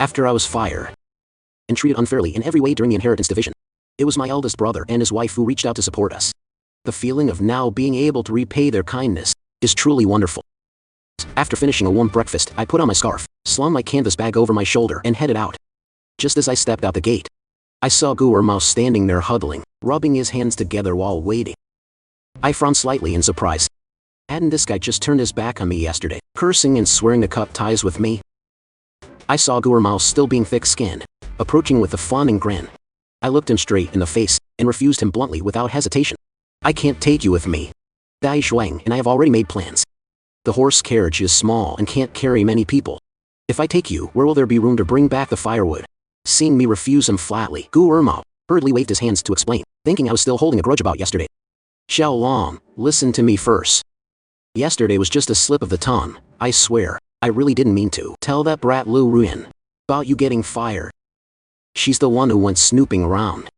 After I was fired and treated unfairly in every way during the inheritance division, it was my eldest brother and his wife who reached out to support us. The feeling of now being able to repay their kindness is truly wonderful. After finishing a warm breakfast, I put on my scarf, slung my canvas bag over my shoulder, and headed out. Just as I stepped out the gate, I saw Mouse standing there huddling, rubbing his hands together while waiting. I frowned slightly in surprise. Hadn't this guy just turned his back on me yesterday, cursing and swearing to cut ties with me? I saw Mouse still being thick-skinned, approaching with a fawning grin. I looked him straight in the face and refused him bluntly without hesitation. I can't take you with me. Dai Shuang and I have already made plans. The horse carriage is small and can't carry many people. If I take you, where will there be room to bring back the firewood? Seeing me refuse him flatly, Mao hurriedly waved his hands to explain, thinking I was still holding a grudge about yesterday. Xiao Long, listen to me first. Yesterday was just a slip of the tongue, I swear. I really didn't mean to tell that brat Lu Ruin about you getting fired. She's the one who went snooping around.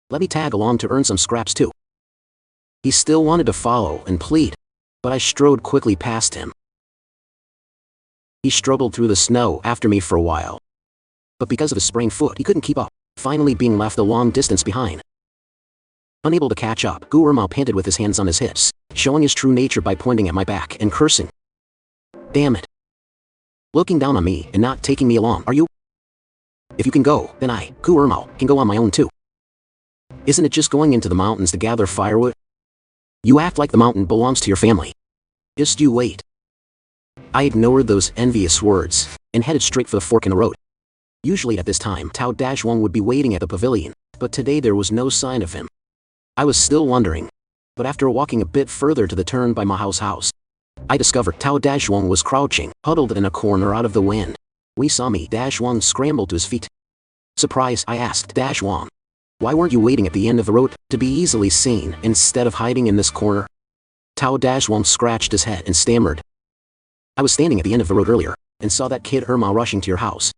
Let me tag along to earn some scraps too. He still wanted to follow and plead, but I strode quickly past him. He struggled through the snow after me for a while, but because of his sprained foot he couldn't keep up, finally being left a long distance behind. Unable to catch up, Mao panted with his hands on his hips, showing his true nature by pointing at my back and cursing. Damn it. Looking down on me and not taking me along, are you? If you can go, then I, Mao, can go on my own too. Isn't it just going into the mountains to gather firewood? You act like the mountain belongs to your family. Just you wait. I ignored those envious words and headed straight for the fork in the road. Usually at this time, Tao Dashwang would be waiting at the pavilion, but today there was no sign of him. I was still wondering, but after walking a bit further to the turn by Mahao's house, I discovered Tao Dashwang was crouching, huddled in a corner out of the wind. When he saw me, Dashwang scrambled to his feet. Surprised, I asked Dashwang, why weren't you waiting at the end of the road to be easily seen instead of hiding in this corner? Tao Dashwang scratched his head and stammered. I was standing at the end of the road earlier and saw that kid Irma rushing to your house.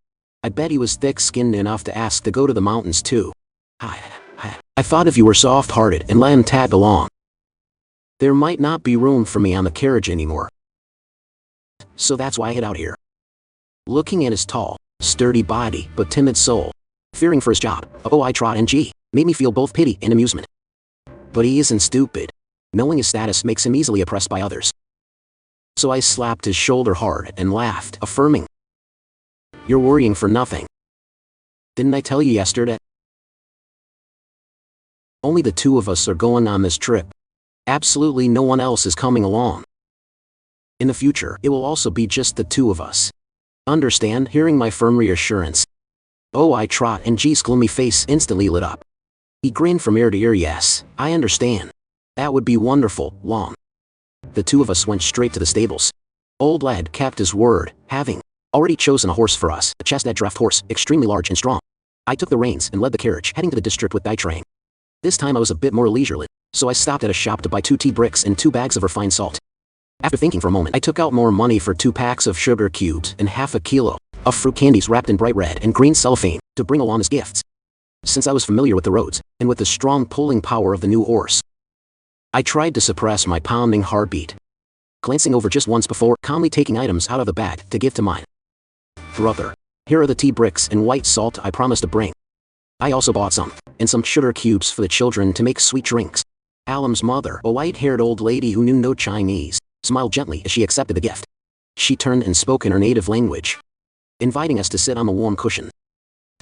I bet he was thick-skinned enough to ask to go to the mountains too. I thought if you were soft-hearted and let him tag along, there might not be room for me on the carriage anymore. So that's why I hid out here. Looking at his tall, sturdy body but timid soul, fearing for his job, I trot NG, made me feel both pity and amusement. But he isn't stupid. Knowing his status makes him easily oppressed by others. So I slapped his shoulder hard and laughed, affirming, you're worrying for nothing. Didn't I tell you yesterday? Only the two of us are going on this trip. Absolutely no one else is coming along. In the future, it will also be just the two of us. Understand? Hearing my firm reassurance, I trot and G's gloomy face instantly lit up. He grinned from ear to ear. Yes, I understand. That would be wonderful, Long. The two of us went straight to the stables. Old lad kept his word, having already chosen a horse for us, a chestnut draft horse, extremely large and strong. I took the reins and led the carriage, heading to the district with Dai Trang. This time I was a bit more leisurely, so I stopped at a shop to buy 2 tea bricks and 2 bags of refined salt. After thinking for a moment, I took out more money for 2 packs of sugar cubes and half a kilo of fruit candies wrapped in bright red and green cellophane to bring along as gifts. Since I was familiar with the roads, and with the strong pulling power of the new horse, I tried to suppress my pounding heartbeat, glancing over just once before calmly taking items out of the bag to give to mine brother. Here are the tea bricks and white salt I promised to bring. I also bought some, and some sugar cubes for the children to make sweet drinks. Alam's mother, a white-haired old lady who knew no Chinese, smiled gently as she accepted the gift. She turned and spoke in her native language, inviting us to sit on a warm cushion.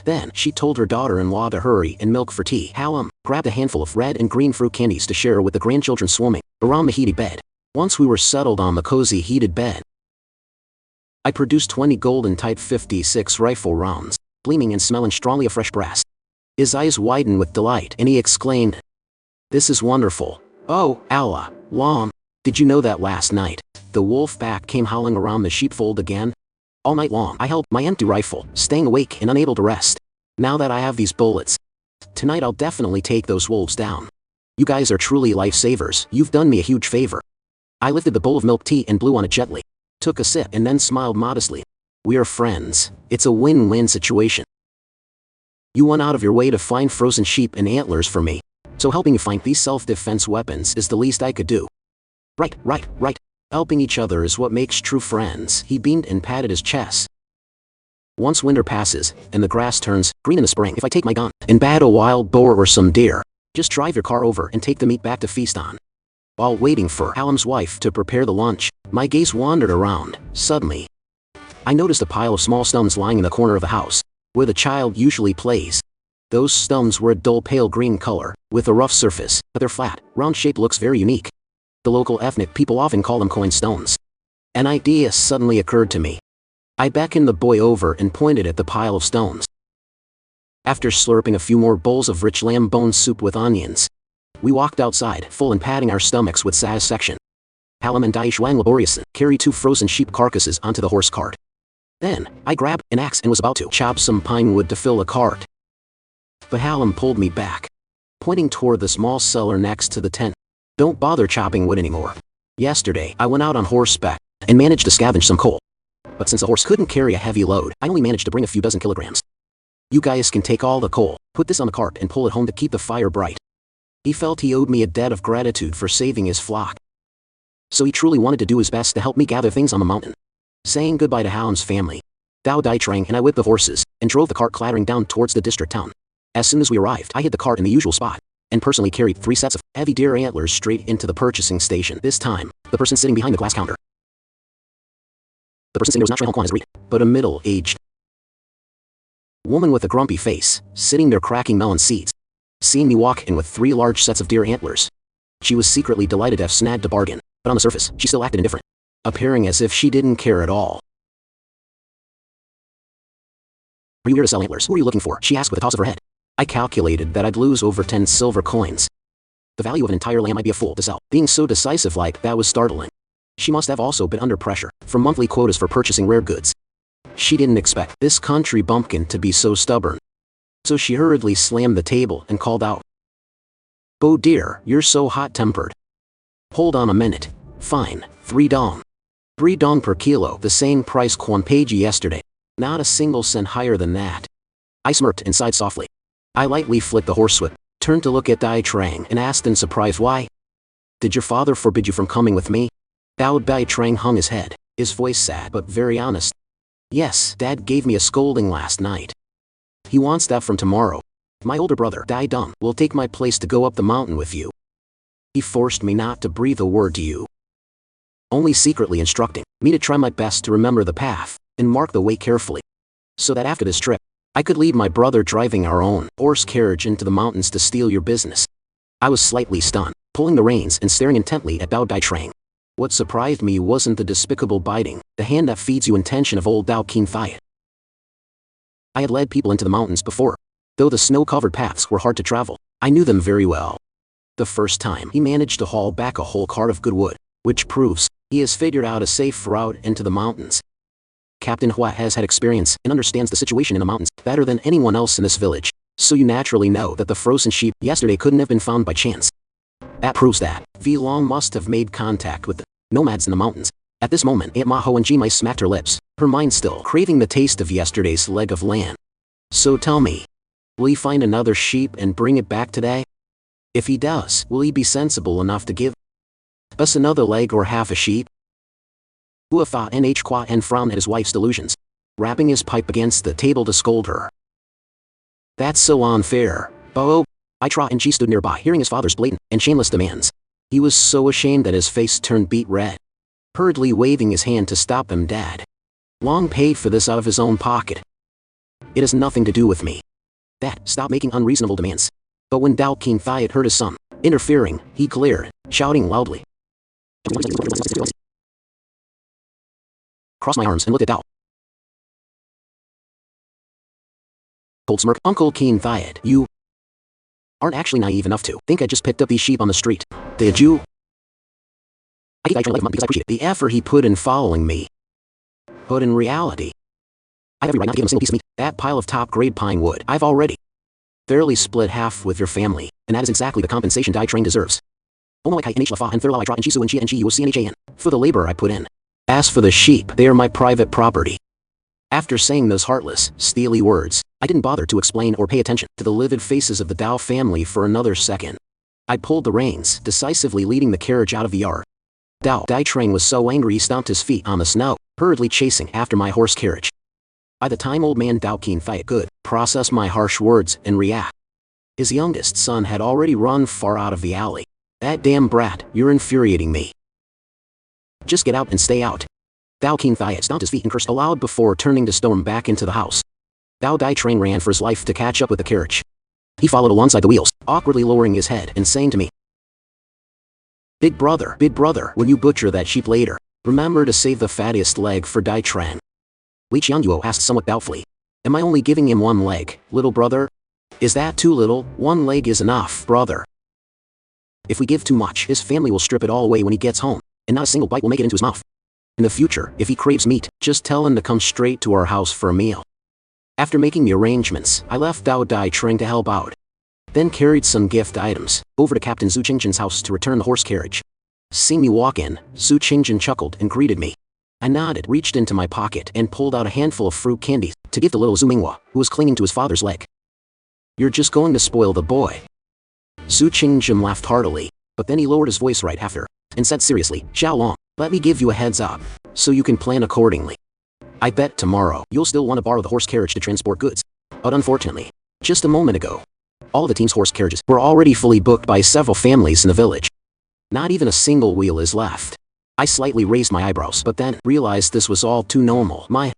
Then, she told her daughter-in-law to hurry and milk for tea. Hallam grabbed a handful of red and green fruit candies to share with the grandchildren swarming around the heated bed. Once we were settled on the cozy heated bed, I produced 20 golden Type 56 rifle rounds, gleaming and smelling strongly of fresh brass. His eyes widened with delight, and he exclaimed, "This is wonderful. Oh, Allah, Long, did you know that last night, the wolf pack came howling around the sheepfold again? All night long I held my empty rifle, staying awake and unable to rest. Now that I have these bullets, tonight I'll definitely take those wolves down. You guys are truly lifesavers. You've done me a huge favor." I lifted the bowl of milk tea and blew on it gently, took a sip and then smiled modestly. "We are friends. It's a win-win situation. You went out of your way to find frozen sheep and antlers for me, so helping you find these self-defense weapons is the least I could do." Right. Helping each other is what makes true friends." He beamed and patted his chest. Once winter passes, and the grass turns green in the spring, if I take my gun and bat a wild boar or some deer, just drive your car over and take the meat back to feast on. While waiting for Hallam's wife to prepare the lunch, my gaze wandered around. Suddenly, I noticed a pile of small stones lying in the corner of the house, where the child usually plays. Those stones were a dull pale green color, with a rough surface, but their flat, round shape looks very unique. The local ethnic people often call them coin stones. An idea suddenly occurred to me. I beckoned the boy over and pointed at the pile of stones. After slurping a few more bowls of rich lamb bone soup with onions, we walked outside, full and patting our stomachs with satisfaction. Hallam and Dai Shuang laboriously carried 2 frozen sheep carcasses onto the horse cart. Then, I grabbed an axe and was about to chop some pine wood to fill the cart. But Hallam pulled me back, pointing toward the small cellar next to the tent. Don't bother chopping wood anymore. Yesterday, I went out on horseback and managed to scavenge some coal. But since a horse couldn't carry a heavy load, I only managed to bring a few dozen kilograms. You guys can take all the coal, put this on the cart and pull it home to keep the fire bright. He felt he owed me a debt of gratitude for saving his flock. So he truly wanted to do his best to help me gather things on the mountain. Saying goodbye to Hallam's family, Dao Dai Trang and I whipped the horses and drove the cart clattering down towards the district town. As soon as we arrived, I hid the cart in the usual spot and personally carried 3 sets of heavy deer antlers straight into the purchasing station. This time, the person sitting behind the glass counter. The person sitting there was not Shui Hong Quan as read, but a middle-aged woman with a grumpy face, sitting there cracking melon seeds. Seeing me walk in with 3 large sets of deer antlers, she was secretly delighted to have snagged a bargain, but on the surface, she still acted indifferent, appearing as if she didn't care at all. Are you here to sell antlers? Who are you looking for? She asked with a toss of her head. I calculated that I'd lose over 10 silver coins. The value of an entire lamb I'd be a fool to sell. Being so decisive like that was startling. She must have also been under pressure from monthly quotas for purchasing rare goods. She didn't expect this country bumpkin to be so stubborn. So she hurriedly slammed the table and called out, "Bo dear, you're so hot-tempered. Hold on a minute. Fine, 3 dong. 3 dong per kilo, the same price Quan paid you yesterday. Not a single cent higher than that." I smirked and sighed softly. I lightly flicked the horsewhip, turned to look at Dai Trang and asked in surprise why. "Did your father forbid you from coming with me?" Dao Dai Trang hung his head, his voice sad but very honest. "Yes, Dad gave me a scolding last night. He wants that from tomorrow. My older brother, Dai Dong, will take my place to go up the mountain with you. He forced me not to breathe a word to you, only secretly instructing me to try my best to remember the path and mark the way carefully, so that after this trip, I could leave my brother driving our own horse carriage into the mountains to steal your business." I was slightly stunned, pulling the reins and staring intently at Dao Dai Trang. What surprised me wasn't the despicable biting, the hand that feeds you intention of old Dao Keen Thiet. I had led people into the mountains before. Though the snow-covered paths were hard to travel, I knew them very well. The first time, he managed to haul back a whole cart of good wood, which proves he has figured out a safe route into the mountains. Captain Hua has had experience and understands the situation in the mountains better than anyone else in this village, so you naturally know that the frozen sheep yesterday couldn't have been found by chance. That proves that V Long must have made contact with the nomads in the mountains. At this moment, Aunt Ma Ho and Ji Mai smacked her lips, her mind still craving the taste of yesterday's leg of lamb. "So tell me, will he find another sheep and bring it back today? If he does, will he be sensible enough to give us another leg or half a sheep?" Hua thought and frowned at his wife's delusions, rapping his pipe against the table to scold her. "That's so unfair, Bo." I Tra and Ji stood nearby, hearing his father's blatant and shameless demands. He was so ashamed that his face turned beet red, hurriedly waving his hand to stop them. "Dad Long paid for this out of his own pocket. It has nothing to do with me. Dad, stop making unreasonable demands." But when Dao Keen Thiet heard his son interfering, he glared, shouting loudly. Crossed my arms and looked at Dao. Cold smirk. "Uncle Keen Thiet, you aren't actually naive enough to think I just picked up these sheep on the street, did you? I gave Dai Trang because I appreciate the effort he put in following me. But in reality, I have every right not to give him a single piece of meat. That pile of top-grade pine wood I've already fairly split half with your family, and that is exactly the compensation Dai Trang deserves. Only kai nh lafa and thirlau I draw and chisu and chia and chi for the labor I put in. As for the sheep, they are my private property." After saying those heartless, steely words, I didn't bother to explain or pay attention to the livid faces of the Dao family for another second. I pulled the reins, decisively leading the carriage out of the yard. Dao Dai Trang was so angry he stomped his feet on the snow, hurriedly chasing after my horse carriage. By the time old man Dao Qinfei could process my harsh words and react, his youngest son had already run far out of the alley. That damn brat, you're infuriating me. Just get out and stay out. Dao Qinfei stomped his feet and cursed aloud before turning to storm back into the house. Dao Dai Train ran for his life to catch up with the carriage. He followed alongside the wheels, awkwardly lowering his head and saying to me, big brother, when you butcher that sheep later, remember to save the fattiest leg for Dai Tran. Wei Qiangyuo asked somewhat doubtfully, am I only giving him one leg, little brother? Is that too little? One leg is enough, brother. If we give too much, his family will strip it all away when he gets home, and not a single bite will make it into his mouth. In the future, if he craves meat, just tell him to come straight to our house for a meal. After making the arrangements, I left Dao Dai trying to help out. Then carried some gift items over to Captain Zhu Qingjin's house to return the horse carriage. Seeing me walk in, Zhu Qingjin chuckled and greeted me. I nodded, reached into my pocket, and pulled out a handful of fruit candies to give the little Zhu Minghua, who was clinging to his father's leg. You're just going to spoil the boy. Zhu Qingjin laughed heartily, but then he lowered his voice right after, and said seriously, Xiaolong, let me give you a heads up, so you can plan accordingly. I bet tomorrow you'll still want to borrow the horse carriage to transport goods. But unfortunately, just a moment ago, all the team's horse carriages were already fully booked by several families in the village. Not even a single wheel is left. I slightly raised my eyebrows, but then realized this was all too normal. My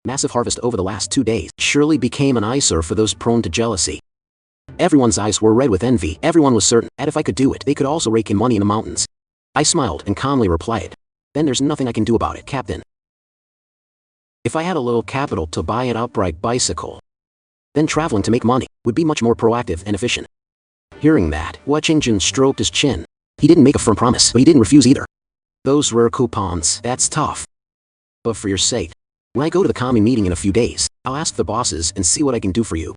massive harvest over the last 2 days surely became an eyesore for those prone to jealousy. Everyone's eyes were red with envy. Everyone was certain that if I could do it, they could also rake in money in the mountains. I smiled and calmly replied, then there's nothing I can do about it, Captain. If I had a little capital to buy an upright bicycle, then traveling to make money would be much more proactive and efficient. Hearing that, Hua Qingjin stroked his chin. He didn't make a firm promise, but he didn't refuse either. Those rare coupons, that's tough. But for your sake, when I go to the commune meeting in a few days, I'll ask the bosses and see what I can do for you.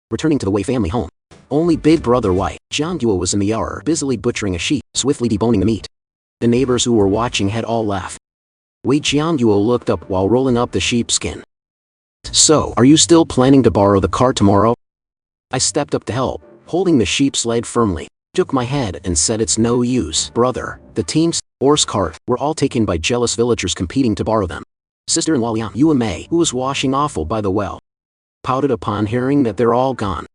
Returning to the Wei family home, only big brother Wei Jiangyuo was in the yard, busily butchering a sheep, swiftly deboning the meat. The neighbors who were watching had all left. Wei Jiangyuo looked up while rolling up the sheepskin. So, are you still planning to borrow the car tomorrow? I stepped up to help, holding the sheep's leg firmly, shook my head and said it's no use, brother. The team's horse cart were all taken by jealous villagers competing to borrow them. Sister-in-law Liang Yuamei, who was washing offal by the well, pouted upon hearing that they're all gone.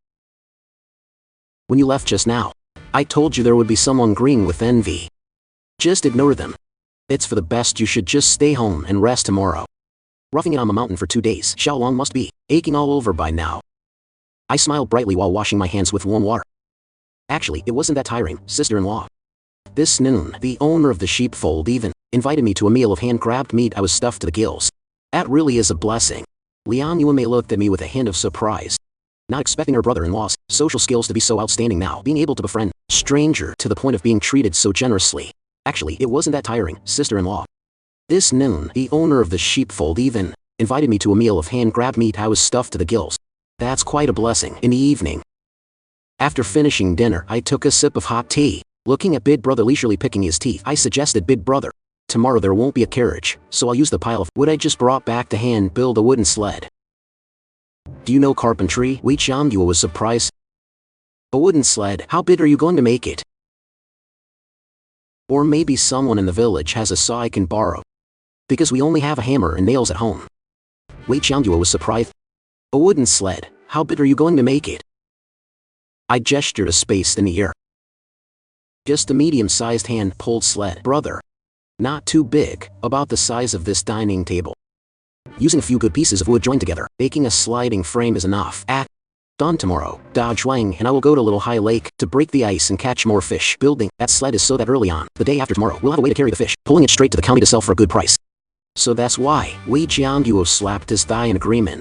When you left just now, I told you there would be someone green with envy. Just ignore them. It's for the best you should just stay home and rest tomorrow. Roughing it on the mountain for 2 days, Xiaolong must be aching all over by now. I smiled brightly while washing my hands with warm water. Actually, it wasn't that tiring, sister-in-law. This noon, the owner of the sheepfold even invited me to a meal of hand-grabbed meat I was stuffed to the gills. That really is a blessing. Liang Yuamei looked at me with a hint of surprise. Not expecting her brother-in-law's social skills to be so outstanding now, being able to befriend a stranger to the point of being treated so generously. Actually, it wasn't that tiring, sister-in-law. This noon, the owner of the sheepfold even invited me to a meal of hand-grabbed meat I was stuffed to the gills. That's quite a blessing. In the evening, after finishing dinner, I took a sip of hot tea. Looking at big brother leisurely picking his teeth, I suggested, big brother, tomorrow there won't be a carriage, so I'll use the pile of wood I just brought back to hand build a wooden sled. Do you know carpentry? Wei Qiangyuo was surprised. A wooden sled? How big are you going to make it? Or maybe someone in the village has a saw I can borrow. Because we only have a hammer and nails at home. Wei Qiangyuo was surprised. A wooden sled? How big are you going to make it? I gestured a space in the air. Just a medium-sized hand-pulled sled, brother. Not too big, about the size of this dining table. Using a few good pieces of wood joined together, making a sliding frame is enough. At dawn tomorrow, Da Zhuang and I will go to Little High Lake to break the ice and catch more fish. Building that sled is so that early on, the day after tomorrow, we'll have a way to carry the fish, pulling it straight to the county to sell for a good price. So that's why, Wei Jiangyuo slapped his thigh in agreement.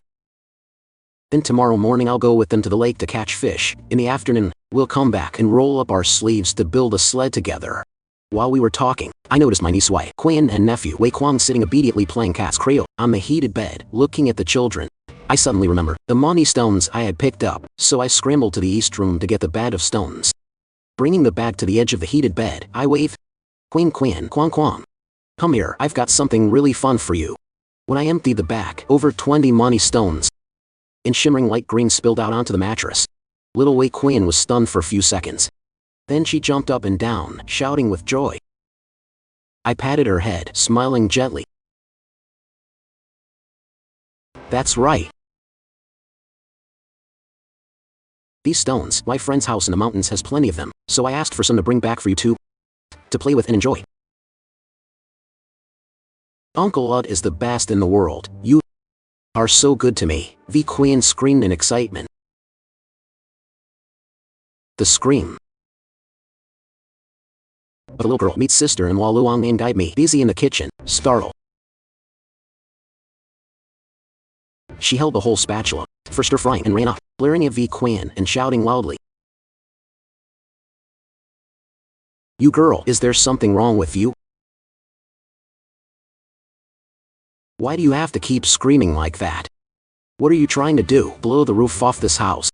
Then tomorrow morning I'll go with them to the lake to catch fish. In the afternoon, we'll come back and roll up our sleeves to build a sled together. While we were talking, I noticed my niece Wei Quan and nephew Wei Kuang sitting obediently playing cat's cradle on the heated bed, looking at the children. I suddenly remembered the money stones I had picked up, so I scrambled to the east room to get the bag of stones. Bringing the bag to the edge of the heated bed, I waved. Quan, Quang. Come here, I've got something really fun for you. When I emptied the bag, over 20 money stones in shimmering light green spilled out onto the mattress. Little Wei Quan was stunned for a few seconds. Then she jumped up and down, shouting with joy. I patted her head, smiling gently. That's right. These stones, my friend's house in the mountains has plenty of them, so I asked for some to bring back for you to play with and enjoy. Uncle Ud is the best in the world. You are so good to me, the queen screamed in excitement. The scream of a little girl meets sister-in-law Luang and guide me, busy in the kitchen, startled. She held the whole spatula for stir-frying and ran off, blaring at V Quan and shouting loudly. You girl, is there something wrong with you? Why do you have to keep screaming like that? What are you trying to do, blow the roof off this house?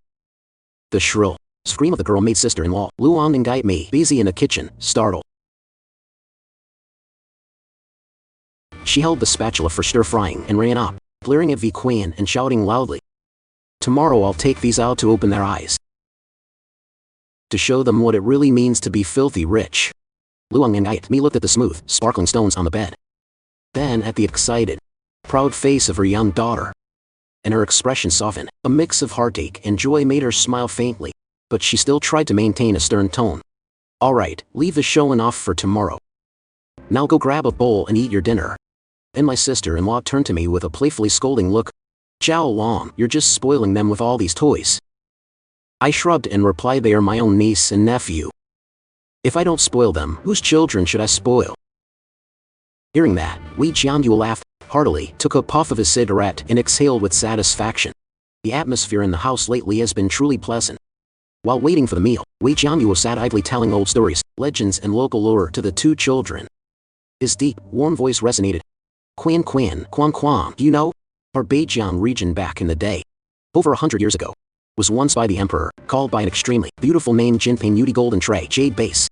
The shrill scream of the girl made sister-in-law Luang and guide me, busy in the kitchen, startled. She held the spatula for stir-frying and ran off, blaring at V Quan and shouting loudly. Tomorrow I'll take these out to open their eyes, to show them what it really means to be filthy rich. Luang and me looked at the smooth, sparkling stones on the bed, then at the excited, proud face of her young daughter, and her expression softened. A mix of heartache and joy made her smile faintly, but she still tried to maintain a stern tone. All right, leave the showing off for tomorrow. Now go grab a bowl and eat your dinner. And my sister-in-law turned to me with a playfully scolding look. Chow Long, you're just spoiling them with all these toys. I shrugged and replied, they are my own niece and nephew. If I don't spoil them, whose children should I spoil? Hearing that, Wei Jianyu laughed heartily, took a puff of his cigarette and exhaled with satisfaction. The atmosphere in the house lately has been truly pleasant. While waiting for the meal, Wei Jianyu sat idly telling old stories, legends and local lore to the two children. His deep, warm voice resonated. Quan, you know? Our Beijiang region back in the day, over 100 years ago, was once by the emperor, called by an extremely beautiful name Jinping Yudi Golden Tray Jade Base.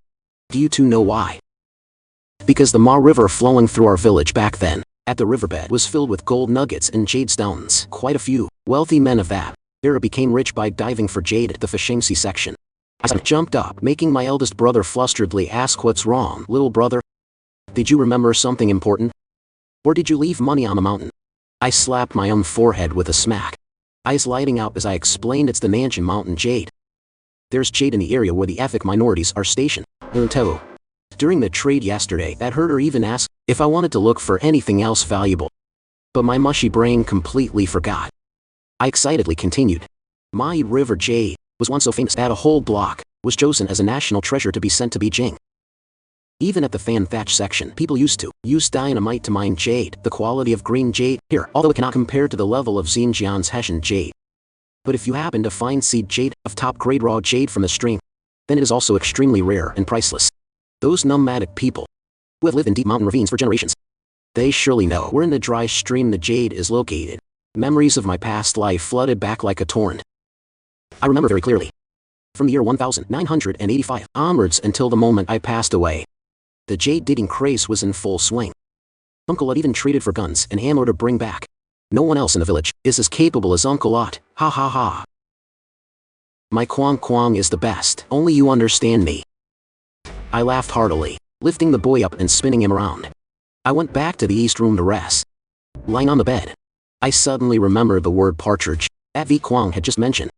Do you two know why? Because the Ma River flowing through our village back then, at the riverbed, was filled with gold nuggets and jade stones. Quite a few wealthy men of that era became rich by diving for jade at the Fashingxi section. I jumped up, making my eldest brother flusteredly ask, what's wrong, little brother? Did you remember something important? Or did you leave money on the mountain? I slapped my own forehead with a smack, eyes lighting up as I explained, it's the Nanjing Mountain jade. There's jade in the area where the ethnic minorities are stationed. During the trade yesterday, that herder even asked if I wanted to look for anything else valuable. But my mushy brain completely forgot. I excitedly continued. Ma River jade was once so famous that a whole block was chosen as a national treasure to be sent to Beijing. Even at the fan thatch section, people used to use dynamite to mine jade, the quality of green jade here, although it cannot compare to the level of Xinjiang's Hessian jade. But if you happen to find seed jade of top-grade raw jade from the stream, then it is also extremely rare and priceless. Those nomadic people, who have lived in deep mountain ravines for generations, they surely know where in the dry stream the jade is located. Memories of my past life flooded back like a torrent. I remember very clearly, from the year 1985 onwards until the moment I passed away, the jade digging craze was in full swing. Uncle Ut even treated for guns and ammo to bring back. No one else in the village is as capable as Uncle Ut. Ha ha ha. My Kwang is the best. Only you understand me. I laughed heartily, lifting the boy up and spinning him around. I went back to the east room to rest. Lying on the bed, I suddenly remembered the word partridge that V Kwang had just mentioned.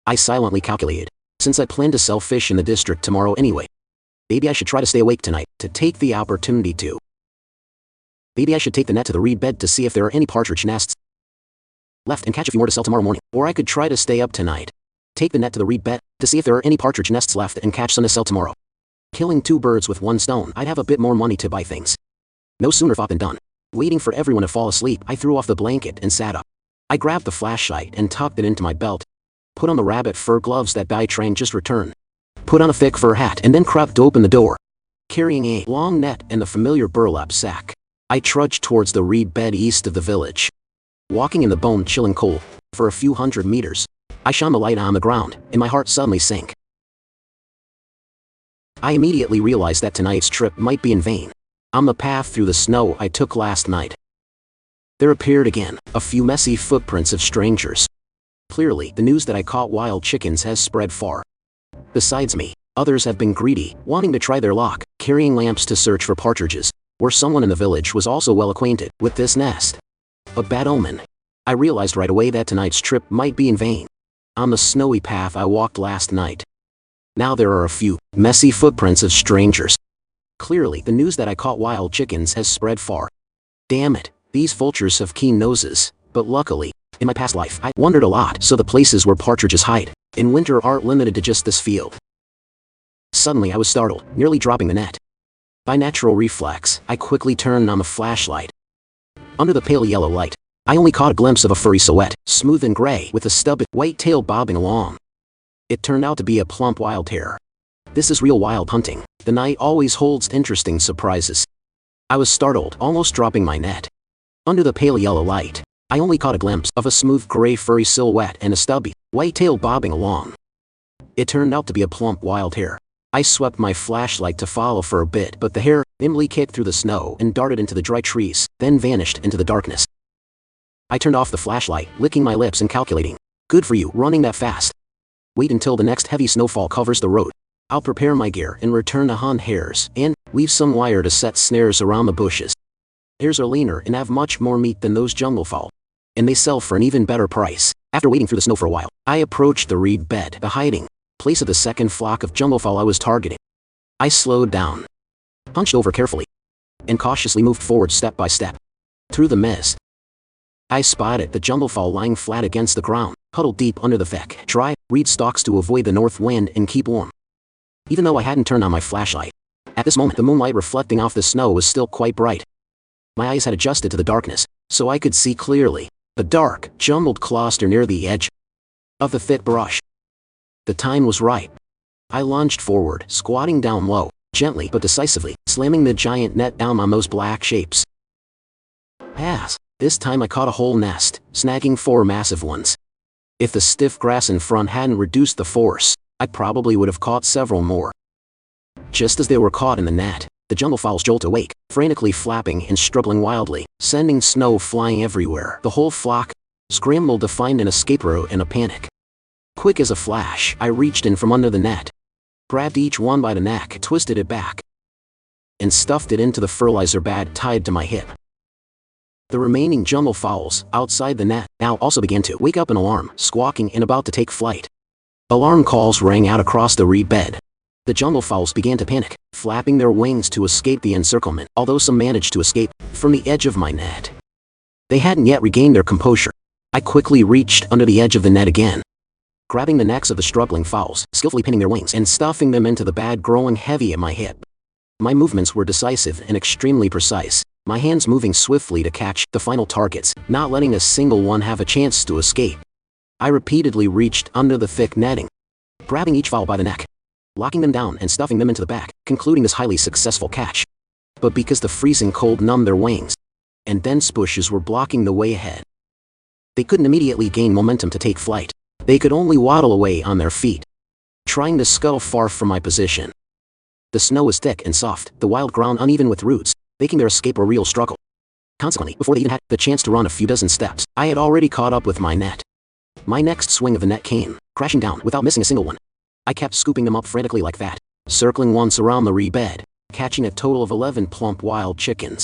I silently calculated, since I planned to sell fish in the district tomorrow anyway, maybe I should try to stay awake tonight to take the opportunity to. Maybe I should take the net to the reed bed to see if there are any partridge nests left and catch a few more to sell tomorrow morning. Or I could try to stay up tonight, take the net to the reed bed to see if there are any partridge nests left and catch some to sell tomorrow. Killing two birds with one stone, I'd have a bit more money to buy things. No sooner thought than done. Waiting for everyone to fall asleep, I threw off the blanket and sat up. I grabbed the flashlight and tucked it into my belt, put on the rabbit fur gloves that Bai Trang just returned, put on a thick fur hat, and then crept open the door. Carrying a long net and the familiar burlap sack, I trudged towards the reed bed east of the village. Walking in the bone-chilling cold for a few hundred meters, I shone the light on the ground, and my heart suddenly sank. I immediately realized that tonight's trip might be in vain. On the path through the snow I took last night, there appeared again a few messy footprints of strangers. Clearly, the news that I caught wild chickens has spread far. Besides me, others have been greedy, wanting to try their luck, carrying lamps to search for partridges, where someone in the village was also well acquainted with this nest. A bad omen. I realized right away that tonight's trip might be in vain. On the snowy path I walked last night, now there are a few messy footprints of strangers. Clearly, the news that I caught wild chickens has spread far. Damn it, these vultures have keen noses, but luckily, in my past life, I wandered a lot, so the places where partridges hide in winter aren't limited to just this field. Suddenly I was startled, nearly dropping the net. By natural reflex, I quickly turned on the flashlight. Under the pale yellow light, I only caught a glimpse of a furry silhouette, smooth and gray, with a stubby white tail bobbing along. It turned out to be a plump wild hare. This is real wild hunting. The night always holds interesting surprises. I was startled, almost dropping my net. Under the pale yellow light, I only caught a glimpse of a smooth gray furry silhouette and a stubby white tail bobbing along. It turned out to be a plump wild hare. I swept my flashlight to follow for a bit, but the hare nimbly kicked through the snow and darted into the dry trees, then vanished into the darkness. I turned off the flashlight, licking my lips and calculating. Good for you, running that fast. Wait until the next heavy snowfall covers the road. I'll prepare my gear and return to hunt hares, and leave some wire to set snares around the bushes. Hares are leaner and have much more meat than those jungle fowl, and they sell for an even better price. After waiting through the snow for a while, I approached the reed bed, the hiding place of the second flock of jungle fowl I was targeting. I slowed down, hunched over carefully, and cautiously moved forward step by step. Through the mist, I spotted the jungle fowl lying flat against the ground, huddled deep under the thick, dry reed stalks to avoid the north wind and keep warm. Even though I hadn't turned on my flashlight, at this moment the moonlight reflecting off the snow was still quite bright. My eyes had adjusted to the darkness, so I could see clearly the dark, jumbled cluster near the edge of the thick brush. The time was right. I lunged forward, squatting down low, gently but decisively, slamming the giant net down on those black shapes. Pass. This time I caught a whole nest, snagging 4 massive ones. If the stiff grass in front hadn't reduced the force, I probably would have caught several more. Just as they were caught in the net, the jungle fowls jolt awake, frantically flapping and struggling wildly, sending snow flying everywhere. The whole flock scrambled to find an escape route in a panic. Quick as a flash, I reached in from under the net, grabbed each one by the neck, twisted it back, and stuffed it into the fertilizer bag tied to my hip. The remaining jungle fowls, outside the net, now also began to wake up in alarm, squawking and about to take flight. Alarm calls rang out across the reed bed. The jungle fowls began to panic, flapping their wings to escape the encirclement, although some managed to escape from the edge of my net. They hadn't yet regained their composure. I quickly reached under the edge of the net again, grabbing the necks of the struggling fowls, skillfully pinning their wings and stuffing them into the bag growing heavy at my hip. My movements were decisive and extremely precise, my hands moving swiftly to catch the final targets, not letting a single one have a chance to escape. I repeatedly reached under the thick netting, grabbing each fowl by the neck, locking them down and stuffing them into the bag, concluding this highly successful catch. But because the freezing cold numbed their wings, and dense bushes were blocking the way ahead, they couldn't immediately gain momentum to take flight. They could only waddle away on their feet, trying to scuttle far from my position. The snow was thick and soft, the wild ground uneven with roots, making their escape a real struggle. Consequently, before they even had the chance to run a few dozen steps, I had already caught up with my net. My next swing of the net came crashing down without missing a single one. I kept scooping them up frantically like that, circling once around the reed bed, catching a total of 11 plump wild chickens.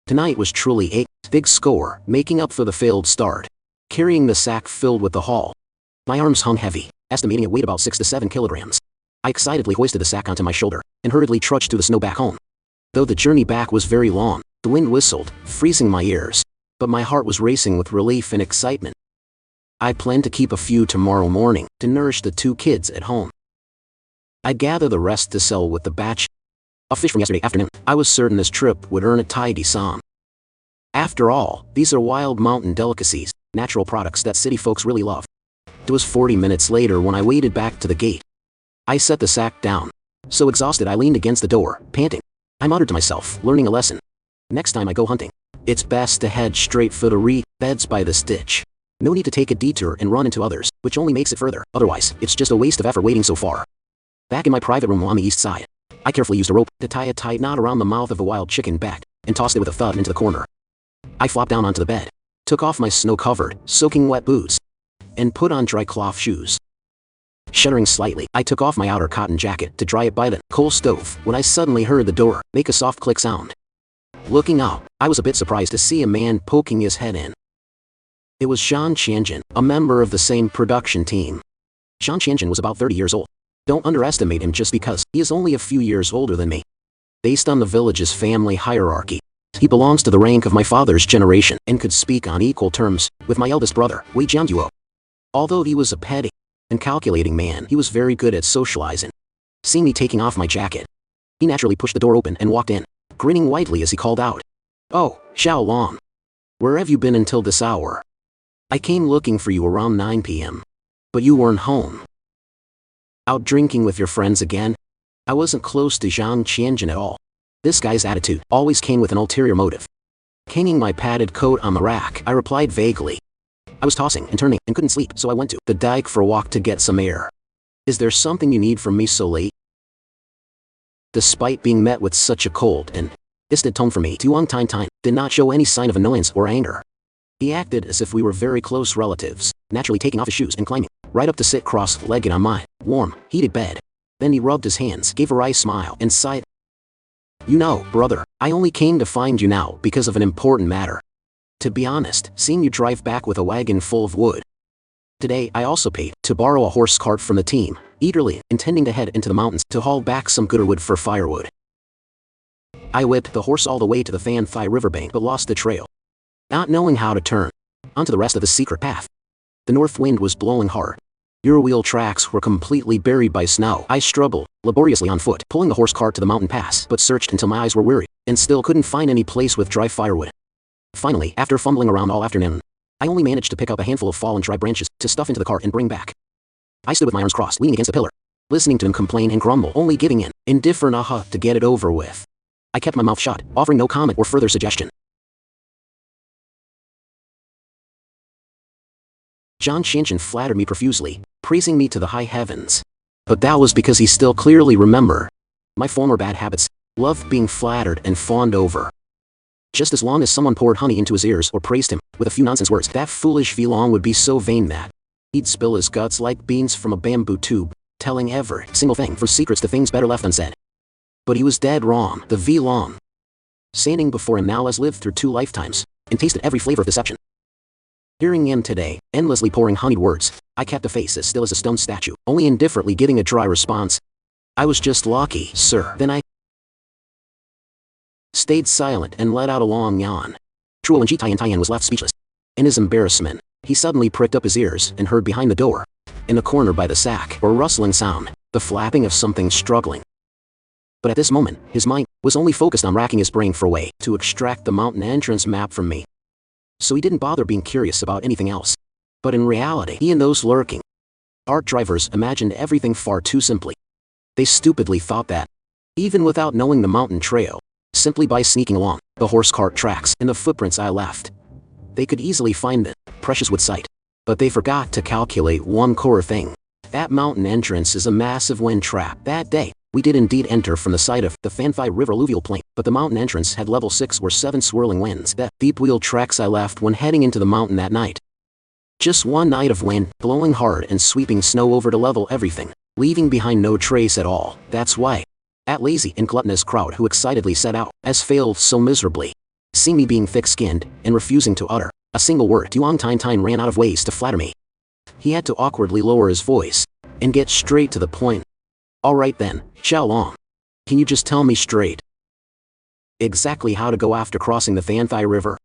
Tonight was truly a big score, making up for the failed start. Carrying the sack filled with the haul, my arms hung heavy, estimating it weighed about 6 to 7 kilograms. I excitedly hoisted the sack onto my shoulder, and hurriedly trudged through the snow back home. Though the journey back was very long, the wind whistled, freezing my ears, but my heart was racing with relief and excitement. I planned to keep a few tomorrow morning, to nourish the 2 kids at home. I'd gather the rest to sell with the batch of fish from yesterday afternoon. I was certain this trip would earn a tidy sum. After all, these are wild mountain delicacies, natural products that city folks really love. It was 40 minutes later when I waded back to the gate. I set the sack down. So exhausted I leaned against the door, panting. I muttered to myself, learning a lesson. Next time I go hunting, it's best to head straight for the reed beds by the ditch. No need to take a detour and run into others, which only makes it further. Otherwise, it's just a waste of effort waiting so far. Back in my private room on the east side, I carefully used a rope to tie a tight knot around the mouth of a wild chicken bag, and tossed it with a thud into the corner. I flopped down onto the bed, took off my snow-covered, soaking wet boots, and put on dry cloth shoes. Shuddering slightly, I took off my outer cotton jacket to dry it by the coal stove when I suddenly heard the door make a soft click sound. Looking up, I was a bit surprised to see a man poking his head in. It was Zhang Qianjun, a member of the same production team. Zhang Qianjun was about 30 years old. Don't underestimate him just because he is only a few years older than me. Based on the village's family hierarchy, he belongs to the rank of my father's generation and could speak on equal terms with my eldest brother, Wei Jiangduo. Although he was a petty and calculating man, he was very good at socializing. Seeing me taking off my jacket, he naturally pushed the door open and walked in, grinning widely as he called out, "Oh, Xiao Long. Where have you been until this hour? I came looking for you around 9 p.m. But you weren't home. Out drinking with your friends again?" I wasn't close to Zhang Qianjun at all. This guy's attitude always came with an ulterior motive. Hanging my padded coat on the rack, I replied vaguely. I was tossing and turning and couldn't sleep, so I went to the dike for a walk to get some air. "Is there something you need from me so late?" Despite being met with such a cold and distant tone from me, Tuong Tine Tine did not show any sign of annoyance or anger. He acted as if we were very close relatives, naturally taking off his shoes and climbing right up to sit cross-legged on my warm, heated bed. Then he rubbed his hands, gave a wry smile, and sighed. "You know, brother, I only came to find you now because of an important matter. To be honest, seeing you drive back with a wagon full of wood. Today I also paid to borrow a horse cart from the team, eagerly intending to head into the mountains to haul back some gooder wood for firewood. I whipped the horse all the way to the Fan Thai riverbank but lost the trail, not knowing how to turn onto the rest of the secret path. The north wind was blowing hard. Your wheel tracks were completely buried by snow. I struggled laboriously on foot, pulling the horse cart to the mountain pass, but searched until my eyes were weary, and still couldn't find any place with dry firewood. Finally, after fumbling around all afternoon, I only managed to pick up a handful of fallen dry branches to stuff into the cart and bring back. I stood with my arms crossed, leaning against the pillar, listening to him complain and grumble, only giving in indifferent to get it over with. I kept my mouth shut, offering no comment or further suggestion. Zhang Qianjun flattered me profusely, praising me to the high heavens. But that was because he still clearly remembered my former bad habits, loved being flattered and fawned over. Just as long as someone poured honey into his ears or praised him with a few nonsense words, that foolish Vilong would be so vain that he'd spill his guts like beans from a bamboo tube, telling every single thing from secrets to things better left unsaid. But he was dead wrong. The Vilong standing before him now has lived through 2 lifetimes and tasted every flavor of deception. Hearing him today, endlessly pouring honeyed words, I kept a face as still as a stone statue, only indifferently giving a dry response. "I was just lucky, sir." Then I stayed silent and let out a long yawn. Truo and Tian was left speechless. In his embarrassment, he suddenly pricked up his ears and heard behind the door, in the corner by the sack, a rustling sound, the flapping of something struggling. But at this moment, his mind was only focused on racking his brain for a way to extract the mountain entrance map from me. So he didn't bother being curious about anything else. But in reality, he and those lurking cart drivers imagined everything far too simply. They stupidly thought that, even without knowing the mountain trail, simply by sneaking along the horse cart tracks and the footprints I left, they could easily find the precious wood site. But they forgot to calculate one core thing. That mountain entrance is a massive wind trap. That day, we did indeed enter from the side of the Fan Thai River alluvial plain, but the mountain entrance had level 6 or 7 swirling winds, the deep wheel tracks I left when heading into the mountain that night. Just one night of wind, blowing hard and sweeping snow over to level everything, leaving behind no trace at all. That's why that lazy and gluttonous crowd who excitedly set out has failed so miserably. Seeing me being thick-skinned and refusing to utter a single word, Tuong Tine Tine ran out of ways to flatter me. He had to awkwardly lower his voice and get straight to the point. "All right then, Xiao Long. Can you just tell me straight exactly how to go after crossing the Fan Thai River?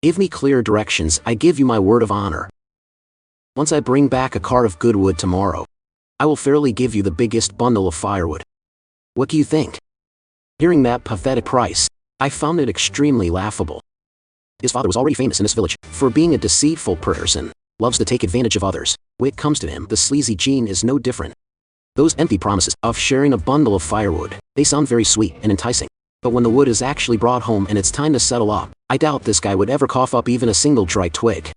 Give me clear directions, I give you my word of honor. Once I bring back a cart of good wood tomorrow, I will fairly give you the biggest bundle of firewood. What do you think?" Hearing that pathetic price, I found it extremely laughable. His father was already famous in this village for being a deceitful person, loves to take advantage of others. When it comes to him, the sleazy gene is no different. Those empty promises of sharing a bundle of firewood, they sound very sweet and enticing. But when the wood is actually brought home and it's time to settle up, I doubt this guy would ever cough up even a single dry twig.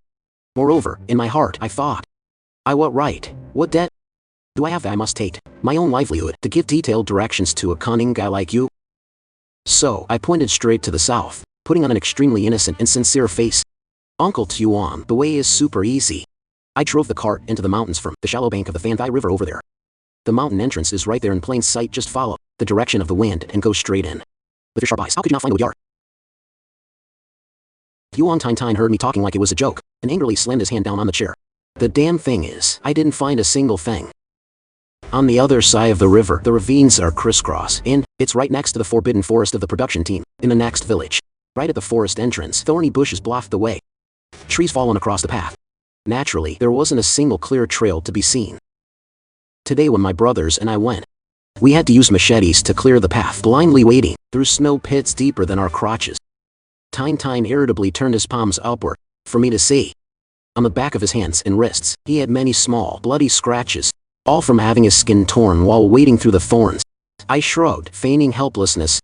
Moreover, in my heart, I thought, what right, what debt do I have that I must take my own livelihood to give detailed directions to a cunning guy like you? So I pointed straight to the south, putting on an extremely innocent and sincere face. "Uncle Tuan, the way is super easy. I drove the cart into the mountains from the shallow bank of the Fan Thai River over there. The mountain entrance is right there in plain sight. Just follow the direction of the wind and go straight in. With your sharp eyes, how could you not find a wood yard?" Yuan Tine heard me talking like it was a joke, and angrily slammed his hand down on the chair. The damn thing is, I didn't find a single thing. On the other side of the river, the ravines are crisscross, and it's right next to the forbidden forest of the production team, in the next village. Right at the forest entrance, thorny bushes blocked the way. Trees fallen across the path. Naturally, there wasn't a single clear trail to be seen. Today when my brothers and I went, we had to use machetes to clear the path, blindly wading through snow pits deeper than our crotches. Tine irritably turned his palms upward, for me to see. On the back of his hands and wrists, he had many small, bloody scratches, all from having his skin torn while wading through the thorns. I shrugged, feigning helplessness.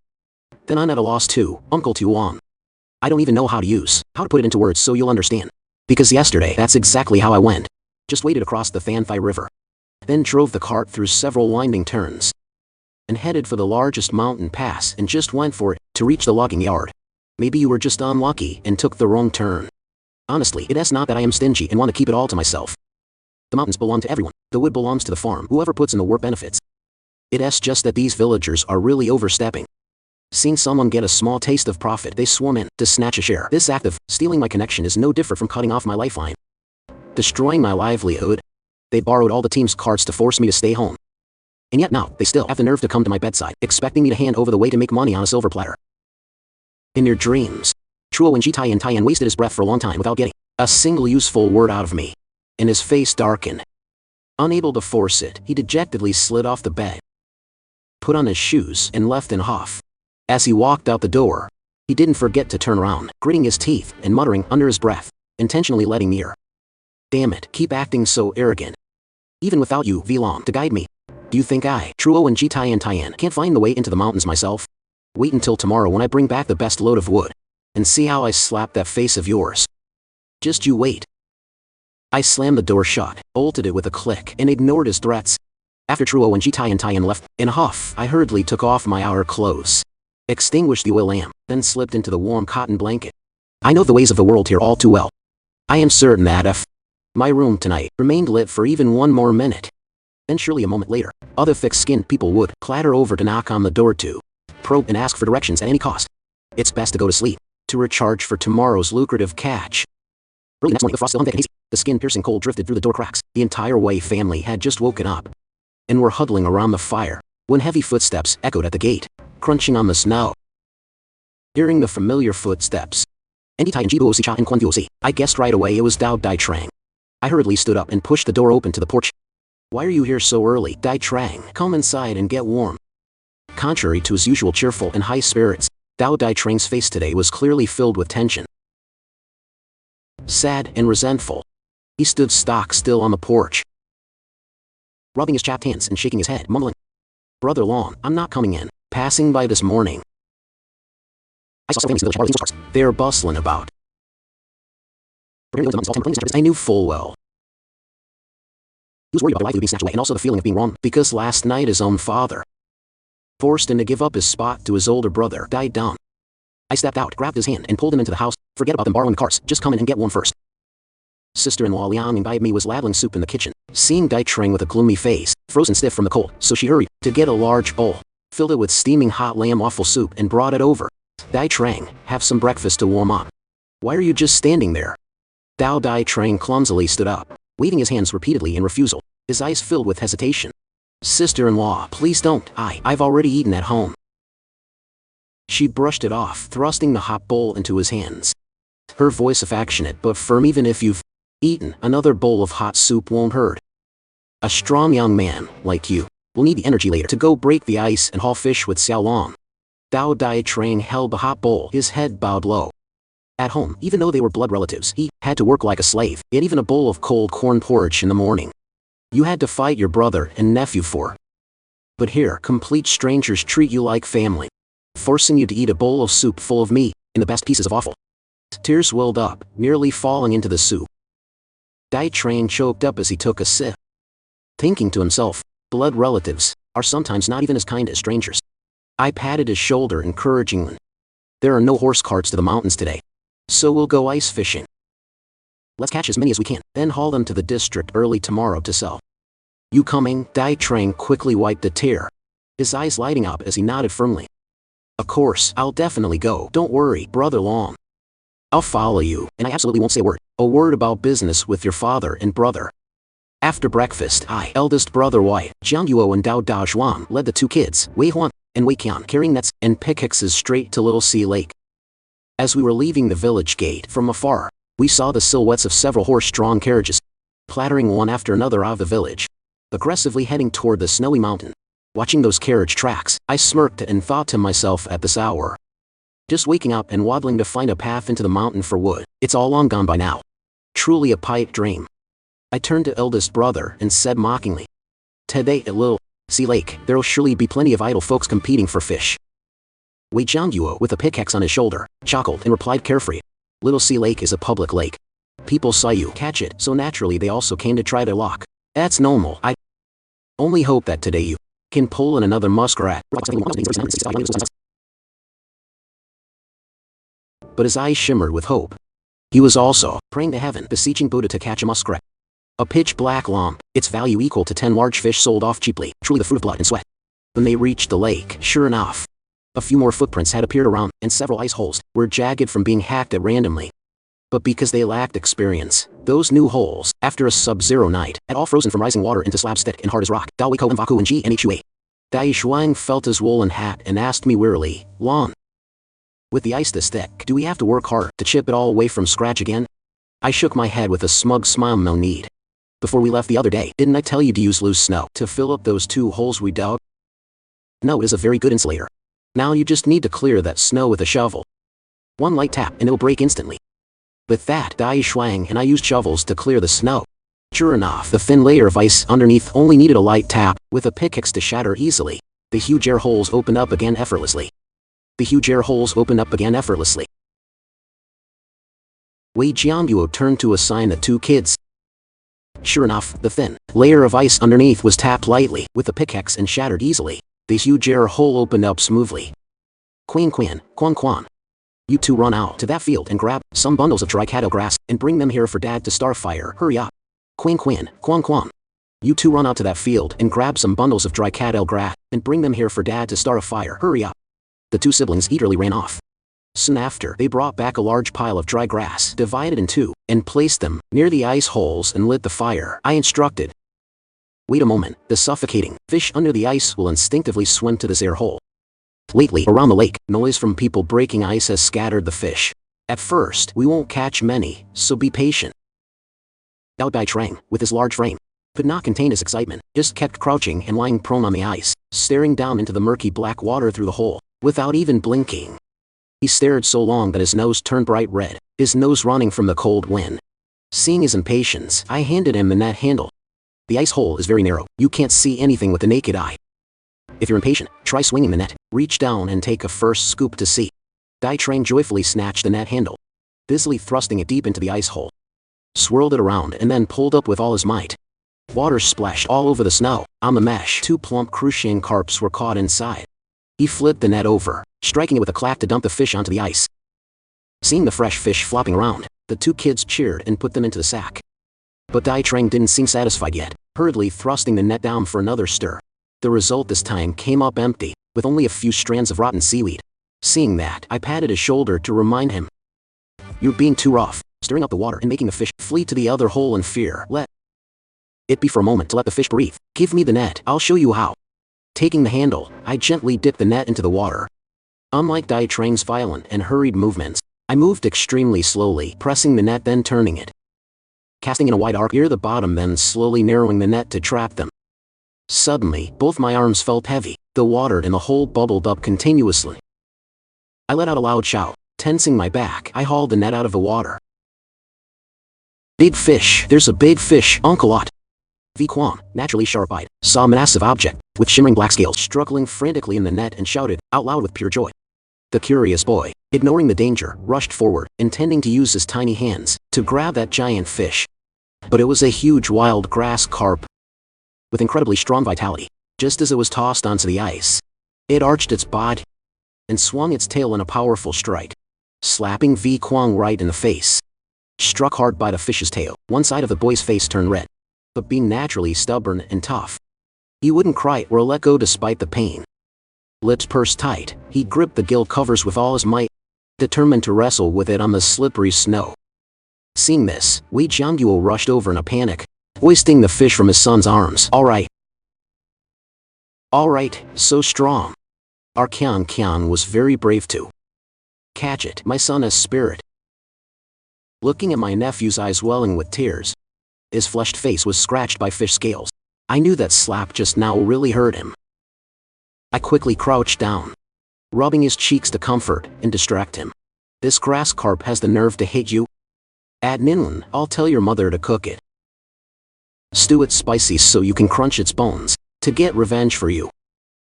Then I'm at a loss too, Uncle Tuan. I don't even know how to put it into words so you'll understand. Because yesterday, that's exactly how I went. Just waded across the Fanfai River. Then drove the cart through several winding turns. And headed for the largest mountain pass and just went for it to reach the logging yard. Maybe you were just unlucky and took the wrong turn. Honestly, it's not that I am stingy and want to keep it all to myself. The mountains belong to everyone. The wood belongs to the farm. Whoever puts in the work benefits. It's just that these villagers are really overstepping. Seeing someone get a small taste of profit, they swarm in to snatch a share. This act of stealing my connection is no different from cutting off my lifeline. Destroying my livelihood. They borrowed all the team's carts to force me to stay home. And yet now, they still have the nerve to come to my bedside, expecting me to hand over the way to make money on a silver platter. In your dreams, Truo and Tien wasted his breath for a long time without getting a single useful word out of me. And his face darkened. Unable to force it, he dejectedly slid off the bed, put on his shoes, and left in a huff. As he walked out the door, he didn't forget to turn around, gritting his teeth and muttering under his breath, intentionally letting me hear. Damn it, keep acting so arrogant. Even without you, Vilong, to guide me. Do you think I, Truo and Tien, can't find the way into the mountains myself? Wait until tomorrow when I bring back the best load of wood, and see how I slap that face of yours. Just you wait. I slammed the door shut, bolted it with a click, and ignored his threats. After Truo and Tien left, in a huff, I hurriedly took off my outer clothes, extinguished the oil lamp, then slipped into the warm cotton blanket. I know the ways of the world here all too well. I am certain that if my room tonight remained lit for even one more minute, then surely a moment later, other thick-skinned people would clatter over to knock on the door to probe and ask for directions at any cost. It's best to go to sleep, to recharge for tomorrow's lucrative catch. Early next morning, the frost still hung thick and hazy. The skin-piercing cold drifted through the door cracks. The entire Wei family had just woken up and were huddling around the fire when heavy footsteps echoed at the gate, crunching on the snow. Hearing the familiar footsteps, I guessed right away it was Dao Dai Trang. I hurriedly stood up and pushed the door open to the porch. Why are you here so early, Dai Trang? Come inside and get warm. Contrary to his usual cheerful and high spirits, Dao Dai Trang's face today was clearly filled with tension. Sad and resentful, he stood stock still on the porch, rubbing his chapped hands and shaking his head, mumbling, Brother Long, I'm not coming in. Passing by this morning, I saw some families in the village carts. They are bustling about. I knew full well he was worried about their livelihood being snatched away, and also the feeling of being wrong, because last night his own father forced him to give up his spot to his older brother, died down. I stepped out, grabbed his hand, and pulled him into the house. Forget about them borrowing the carts, just come in and get warm first. Sister-in-law Liang by me was ladling soup in the kitchen, seeing Dai Trang with a gloomy face, frozen stiff from the cold, so she hurried to get a large bowl, filled it with steaming hot lamb waffle soup, and brought it over. Dai Trang, have some breakfast to warm up. Why are you just standing there? Dai Trang clumsily stood up, waving his hands repeatedly in refusal, his eyes filled with hesitation. Sister-in-law, please don't. I've already eaten at home. She brushed it off, thrusting the hot bowl into his hands. Her voice affectionate but firm. Even if you've eaten, another bowl of hot soup won't hurt. A strong young man, like you, will need the energy later to go break the ice and haul fish with Xiao Long. Dao Dai Trang held the hot bowl, his head bowed low. At home, even though they were blood relatives, he had to work like a slave, yet even a bowl of cold corn porridge in the morning you had to fight your brother and nephew for. But here, complete strangers treat you like family, forcing you to eat a bowl of soup full of meat and the best pieces of offal. Tears welled up, nearly falling into the soup. Dai Trang choked up as he took a sip, thinking to himself, blood relatives are sometimes not even as kind as strangers. I patted his shoulder encouragingly. There are no horse carts to the mountains today, so we'll go ice fishing. Let's catch as many as we can, then haul them to the district early tomorrow to sell. You coming? Dai Trang quickly wiped a tear, his eyes lighting up as he nodded firmly. Of course, I'll definitely go. Don't worry, Brother Long. I'll follow you, and I absolutely won't say a word about business with your father and brother. After breakfast, eldest brother Wei, Jiangguo and Dao Daozhuang led the two kids, Wei Huan and Wei Qian, carrying nets and pickaxes straight to Little Sea Lake. As we were leaving the village gate from afar, we saw the silhouettes of several horse-drawn carriages, clattering one after another out of the village, aggressively heading toward the snowy mountain. Watching those carriage tracks, I smirked and thought to myself at this hour, just waking up and waddling to find a path into the mountain for wood, it's all long gone by now. Truly a pipe dream. I turned to eldest brother and said mockingly, "Today at Little Sea Lake, there'll surely be plenty of idle folks competing for fish." Wei Jiangguo, with a pickaxe on his shoulder, chuckled and replied carefree, "Little Sea Lake is a public lake. People saw you catch it, so naturally they also came to try their luck. That's normal. I only hope that today you can pull in another muskrat." But his eyes shimmered with hope. He was also praying to heaven, beseeching Buddha to catch a muskrat. A pitch-black lump, its value equal to 10 large fish sold off cheaply, truly the fruit of blood and sweat. When they reached the lake, sure enough, a few more footprints had appeared around, and several ice holes were jagged from being hacked at randomly. But because they lacked experience, those new holes, after a sub-zero night, had all frozen from rising water into slabs thick and hard as rock. Dao Wei Ko and Vaku and G and Hua. Dai Shuang felt his woolen hat and asked me wearily, "Lon, with the ice this thick, do we have to work hard to chip it all away from scratch again?" I shook my head with a smug smile. "No need. Before we left the other day, didn't I tell you to use loose snow to fill up those 2 holes we dug? No, it is a very good insulator. Now you just need to clear that snow with a shovel. One light tap and it'll break instantly." With that, Dai Shuang and I used shovels to clear the snow. Sure enough, the thin layer of ice underneath only needed a light tap, with a pickaxe to shatter easily. The huge air holes opened up again effortlessly. Wei Jiangguo turned to assign the 2 kids. Sure enough, the thin layer of ice underneath was tapped lightly with a pickaxe and shattered easily. The huge air hole opened up smoothly. Quan, you 2 run out to that field and grab some bundles of dry cattle grass and bring them here for Dad to start a fire. Hurry up. Quan, you 2 run out to that field and grab some bundles of dry cattle grass and bring them here for Dad to start a fire. Hurry up. The 2 siblings eagerly ran off. Soon after, they brought back a large pile of dry grass, divided in 2, and placed them near the ice holes and lit the fire. I instructed, "Wait a moment, the suffocating fish under the ice will instinctively swim to this air hole." Lately, around the lake, noise from people breaking ice has scattered the fish. At first, we won't catch many, so be patient. Dao Baitrang, with his large frame, could not contain his excitement, just kept crouching and lying prone on the ice, staring down into the murky black water through the hole, without even blinking. He stared so long that his nose turned bright red, his nose running from the cold wind. Seeing his impatience, I handed him the net handle. The ice hole is very narrow, you can't see anything with the naked eye. If you're impatient, try swinging the net, reach down and take a first scoop to see. Dai Trang joyfully snatched the net handle, busily thrusting it deep into the ice hole, swirled it around and then pulled up with all his might. Water splashed all over the snow. On the mesh, 2 plump crucian carps were caught inside. He flipped the net over, striking it with a clack to dump the fish onto the ice. Seeing the fresh fish flopping around, the 2 kids cheered and put them into the sack. But Dai Trang didn't seem satisfied yet, hurriedly thrusting the net down for another stir. The result this time came up empty, with only a few strands of rotten seaweed. Seeing that, I patted his shoulder to remind him, "You're being too rough, stirring up the water and making the fish flee to the other hole in fear. Let it be for a moment to let the fish breathe. Give me the net, I'll show you how." Taking the handle, I gently dipped the net into the water. Unlike Dai Trang's violent and hurried movements, I moved extremely slowly, pressing the net then turning it, casting in a wide arc near the bottom then slowly narrowing the net to trap them. Suddenly, both my arms felt heavy, the water in the hole bubbled up continuously. I let out a loud shout. Tensing my back, I hauled the net out of the water. "Big fish, there's a big fish, Uncle Lot." V. Quan, naturally sharp-eyed, saw a massive object, with shimmering black scales struggling frantically in the net and shouted, out loud with pure joy. The curious boy, ignoring the danger, rushed forward, intending to use his tiny hands to grab that giant fish. But it was a huge wild grass carp, with incredibly strong vitality. Just as it was tossed onto the ice, it arched its body and swung its tail in a powerful strike, slapping V. Kwang right in the face. Struck hard by the fish's tail, one side of the boy's face turned red. But being naturally stubborn and tough, he wouldn't cry or let go despite the pain. Lips pursed tight, he gripped the gill covers with all his might. determined to wrestle with it on the slippery snow. Seeing this, Wei Jianguo rushed over in a panic, hoisting the fish from his son's arms. All right, so strong. Our Qian was very brave too. Catch it, my son has spirit. Looking at my nephew's eyes welling with tears, his flushed face was scratched by fish scales. I knew that slap just now really hurt him. I quickly crouched down, rubbing his cheeks to comfort and distract him. This grass carp has the nerve to hate you? At noon, I'll tell your mother to cook it. Stew it spicy so you can crunch its bones, to get revenge for you.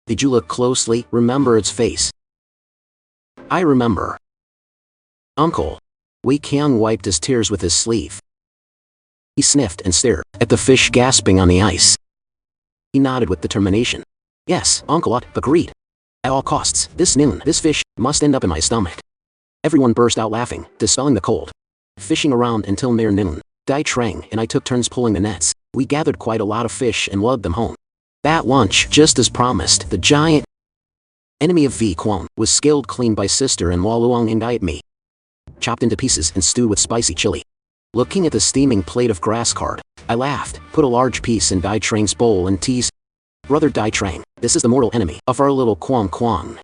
Did you look closely, remember its face? I remember. Uncle. Wei Qian wiped his tears with his sleeve. He sniffed and stared at the fish gasping on the ice. He nodded with determination. Yes, Uncle, agreed. At all costs, this noon, this fish must end up in my stomach. Everyone burst out laughing, dispelling the cold. Fishing around until near noon, Dai Trang and I took turns pulling the nets. We gathered quite a lot of fish and lugged them home. That lunch, just as promised, the giant enemy of V Quan was scaled clean by Sister and Luang and Diet Me, chopped into pieces and stewed with spicy chili. Looking at the steaming plate of grass carp, I laughed, put a large piece in Dai Trang's bowl and teased, Brother Dai Trang, this is the mortal enemy of our little Quan.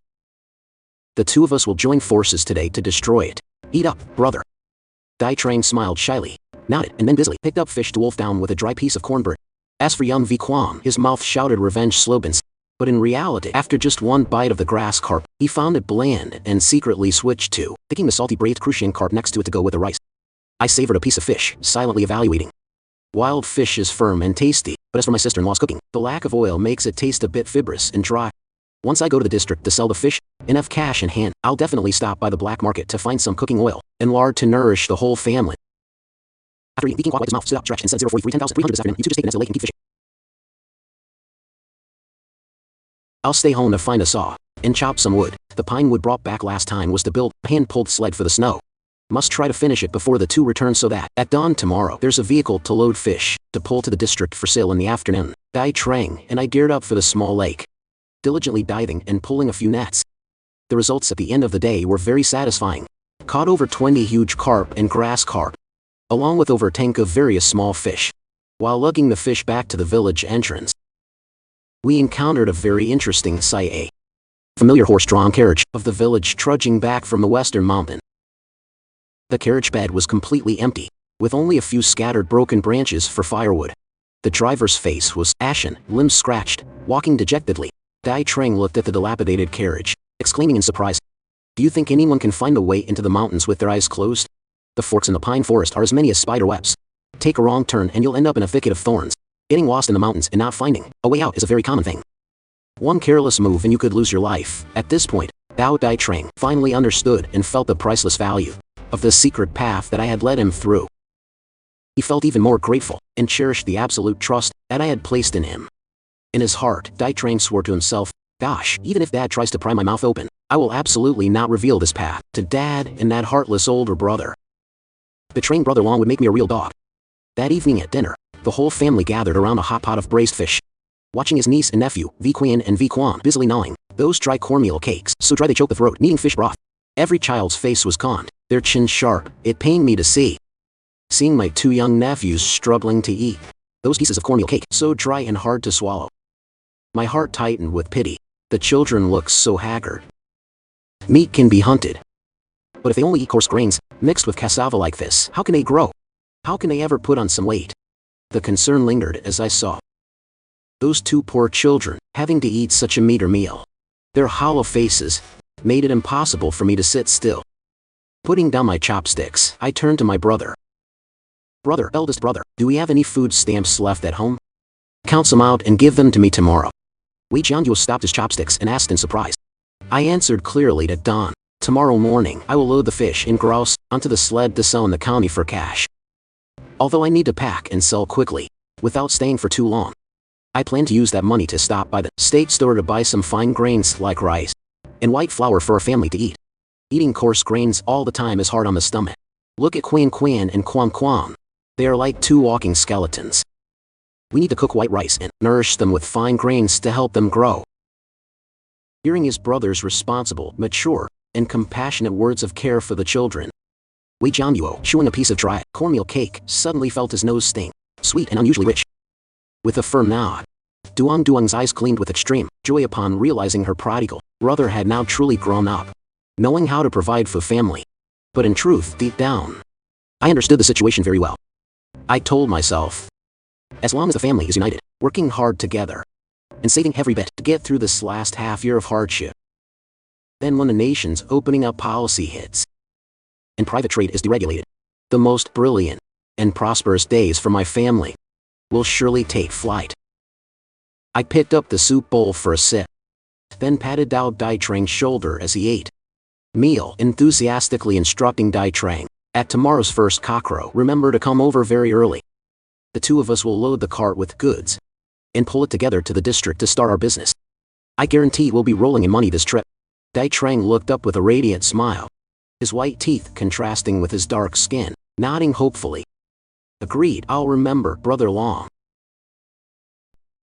The two of us will join forces today to destroy it. Eat up, brother. Dai Trang smiled shyly, nodded, and then busily picked up fish to wolf down with a dry piece of cornbread. As for young V Quan, his mouth shouted revenge slogans, but in reality, after just one bite of the grass carp, he found it bland and secretly switched to picking the salty braised crucian carp next to it to go with the rice. I savored a piece of fish, silently evaluating. Wild fish is firm and tasty, but as for my sister-in-law's cooking, the lack of oil makes it taste a bit fibrous and dry. Once I go to the district to sell the fish, enough cash in hand, I'll definitely stop by the black market to find some cooking oil and lard to nourish the whole family. After eating, wiped his mouth, stood up, stretched, and said 043 10,300 this afternoon. You two just take the nets to the lake and keep fishing. I'll stay home to find a saw and chop some wood. The pine wood brought back last time was to build a hand-pulled sled for the snow. Must try to finish it before the two return so that, at dawn tomorrow, there's a vehicle to load fish to pull to the district for sale in the afternoon. Dai Trang and I geared up for the small lake, diligently diving and pulling a few nets. The results at the end of the day were very satisfying. Caught over 20 huge carp and grass carp, along with over a tank of various small fish. While lugging the fish back to the village entrance, we encountered a very interesting sight. A familiar horse-drawn carriage of the village trudging back from the western mountain. The carriage bed was completely empty, with only a few scattered broken branches for firewood. The driver's face was ashen, limbs scratched, walking dejectedly. Dai Trang looked at the dilapidated carriage, exclaiming in surprise, "Do you think anyone can find a way into the mountains with their eyes closed? The forks in the pine forest are as many as spider webs. Take a wrong turn and you'll end up in a thicket of thorns. Getting lost in the mountains and not finding a way out is a very common thing. One careless move and you could lose your life." At this point, Dai Trang finally understood and felt the priceless value of the secret path that I had led him through. He felt even more grateful and cherished the absolute trust that I had placed in him. In his heart, Dai Trang swore to himself, "Gosh, even if Dad tries to pry my mouth open, I will absolutely not reveal this path to Dad and that heartless older brother. Betraying Brother Long would make me a real dog." That evening at dinner, the whole family gathered around a hot pot of braised fish, watching his niece and nephew, V Quan and V Quan, busily gnawing those dry cornmeal cakes, so dry they choked the throat, needing fish broth. Every child's face was conned, their chins sharp. It pained me to see. Seeing my two young nephews struggling to eat those pieces of cornmeal cake, so dry and hard to swallow. My heart tightened with pity. The children looked so haggard. Meat can be hunted, but if they only eat coarse grains, mixed with cassava like this, how can they grow? How can they ever put on some weight? The concern lingered as I saw those two poor children having to eat such a meager meal. Their hollow faces made it impossible for me to sit still. Putting down my chopsticks, I turned to my brother. "Brother, eldest brother, do we have any food stamps left at home? Count some out and give them to me tomorrow." Wei Jianguo stopped his chopsticks and asked in surprise. I answered clearly at dawn. "Tomorrow morning, I will load the fish and grouse onto the sled to sell in the county for cash. Although I need to pack and sell quickly, without staying for too long, I plan to use that money to stop by the state store to buy some fine grains like rice and white flour for our family to eat. Eating coarse grains all the time is hard on the stomach. Look at Quan and Quan. They are like two walking skeletons. We need to cook white rice and nourish them with fine grains to help them grow." Hearing his brother's responsible, mature and compassionate words of care for the children. Wei Jianguo, chewing a piece of dry cornmeal cake, suddenly felt his nose sting, sweet and unusually rich. With a firm nod, Duang's eyes gleamed with extreme joy upon realizing her prodigal brother had now truly grown up, knowing how to provide for family. But in truth, deep down, I understood the situation very well. I told myself, as long as the family is united, working hard together, and saving every bit to get through this last half year of hardship, then when the nation's opening up policy hits, and private trade is deregulated, the most brilliant and prosperous days for my family will surely take flight. I picked up the soup bowl for a sip, then patted Dao Daitrang's shoulder as he ate meal, enthusiastically instructing Daitrang, at tomorrow's first cockcrow, remember to come over very early. The two of us will load the cart with goods and pull it together to the district to start our business. I guarantee we'll be rolling in money this trip. Daitrang looked up with a radiant smile, his white teeth contrasting with his dark skin, nodding hopefully. Agreed, I'll remember, Brother Long.